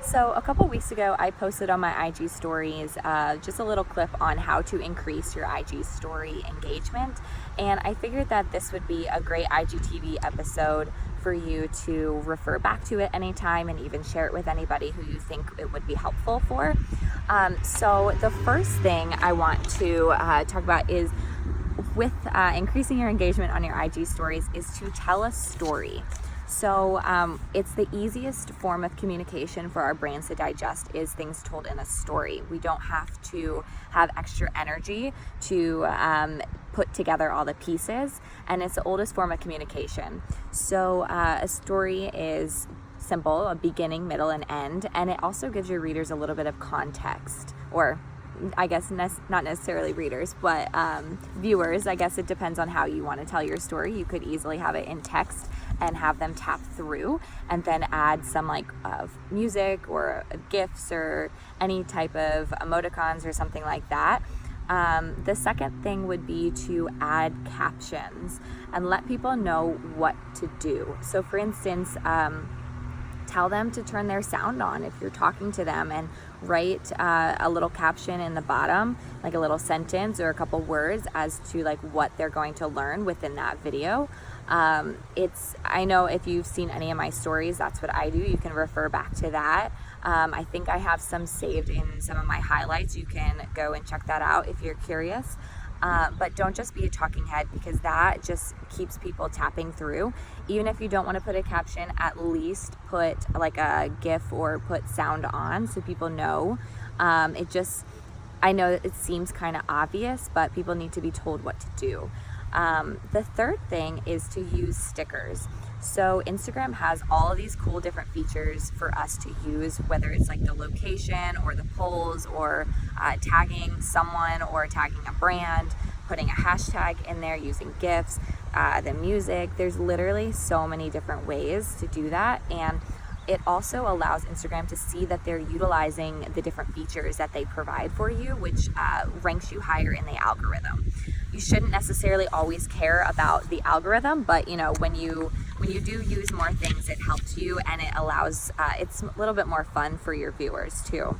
So a couple weeks ago, I posted on my IG stories just a little clip on how to increase your IG story engagement. And I figured that this would be a great IGTV episode for you to refer back to at any time and even share it with anybody who you think it would be helpful for. So the first thing I want to talk about is with increasing your engagement on your IG stories is to tell a story. So it's the easiest form of communication for our brains to digest is things told in a story. We don't have to have extra energy to put together all the pieces, and it's the oldest form of communication. So a story is simple, a beginning, middle, and end, and it also gives your readers a little bit of context, or I guess not necessarily readers, but viewers. I guess it depends on how you want to tell your story. You could easily have it in text and have them tap through and then add some music or GIFs or any type of emoticons or something like that. The second thing would be to add captions and let people know what to do. So for instance, tell them to turn their sound on if you're talking to them, and write a little caption in the bottom, like a little sentence or a couple words as to what they're going to learn within that video. I know if you've seen any of my stories, that's what I do. You can refer back to that. I think I have some saved in some of my highlights. You can go and check that out if you're curious. But don't just be a talking head, because that just keeps people tapping through. Even if you don't want to put a caption, at least put a GIF or put sound on so people know. I know that it seems kind of obvious, but people need to be told what to do. The third thing is to use stickers. So Instagram has all of these cool different features for us to use, whether it's the location or the polls or tagging someone or tagging a brand, putting a hashtag in there, using GIFs, the music. There's literally so many different ways to do that. And it also allows Instagram to see that they're utilizing the different features that they provide for you, which ranks you higher in the algorithm. You shouldn't necessarily always care about the algorithm, but when you do use more things, it helps you, and it allows it's a little bit more fun for your viewers too.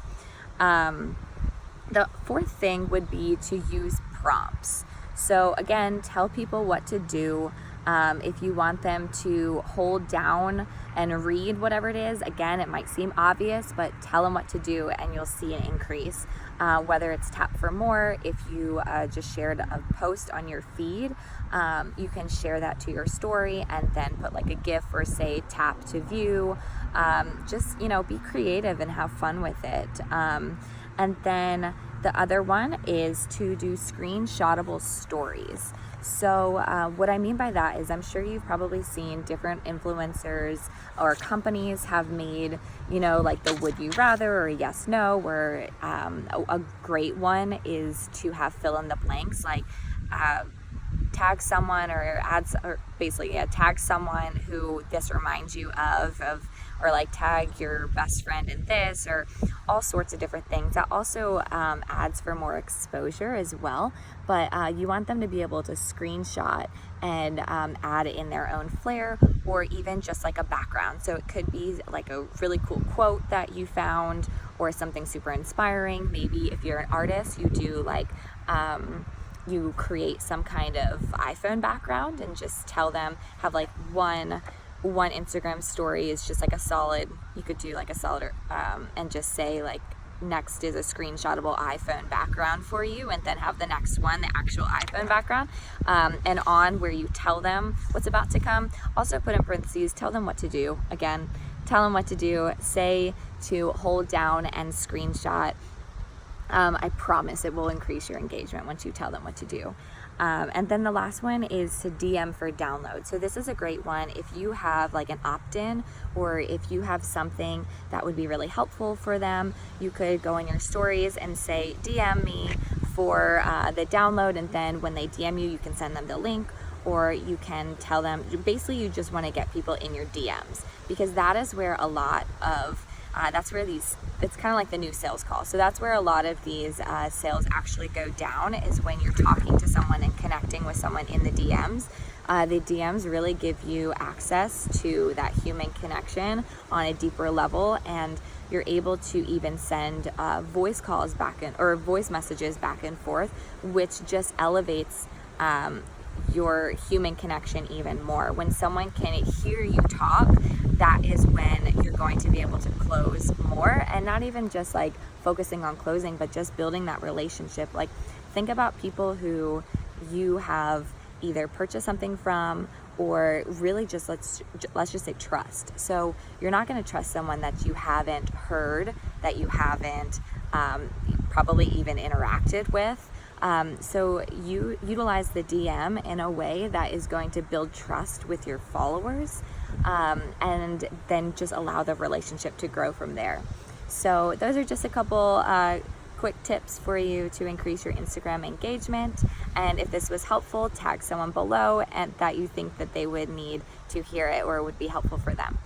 The fourth thing would be to use prompts. So again, tell people what to do. If you want them to hold down and read whatever it is, again, it might seem obvious, but tell them what to do and you'll see an increase. Whether it's tap for more, if you just shared a post on your feed, you can share that to your story and then put a GIF or say tap to view. Just, be creative and have fun with it. And then the other one is to do screenshotable stories. So what I mean by that is I'm sure you've probably seen different influencers or companies have made, the would you rather or yes, no, where a great one is to have fill in the blanks, tag someone tag someone who this reminds you of, or tag your best friend in this, or all sorts of different things. That also adds for more exposure as well, but you want them to be able to screenshot and add in their own flair, or even just a background. So it could be a really cool quote that you found, or something super inspiring. Maybe if you're an artist, you do you create some kind of iPhone background and just tell them, have one Instagram story is just a solid, you could do a solid and just say next is a screenshotable iPhone background for you, and then have the next one, the actual iPhone background, and on where you tell them what's about to come. Also put in parentheses, tell them what to do. Again, tell them what to do, say to hold down and screenshot. I promise it will increase your engagement once you tell them what to do. And then the last one is to DM for download. So this is a great one if you have an opt-in, or if you have something that would be really helpful for them. You could go in your stories and say DM me for the download, and then when they DM you, you can send them the link, or you can tell them, basically you just want to get people in your DMs, because that is where a lot of that's where it's kind of like the new sales call. So that's where a lot of these sales actually go down, is when you're talking to someone and connecting with someone in the DMs. The DMs really give you access to that human connection on a deeper level, and you're able to even send voice calls or voice messages back and forth, which just elevates your human connection even more. When someone can hear you talk, that is when you're going to be able to close more, and not even just like focusing on closing, but just building that relationship. Like, think about people who you have either purchased something from, or really just let's just say trust. So you're not going to trust someone that you haven't heard, that you haven't probably even interacted with. So you utilize the DM in a way that is going to build trust with your followers, and then just allow the relationship to grow from there. So those are just a couple quick tips for you to increase your Instagram engagement. And if this was helpful, tag someone below and that you think that they would need to hear it or would be helpful for them.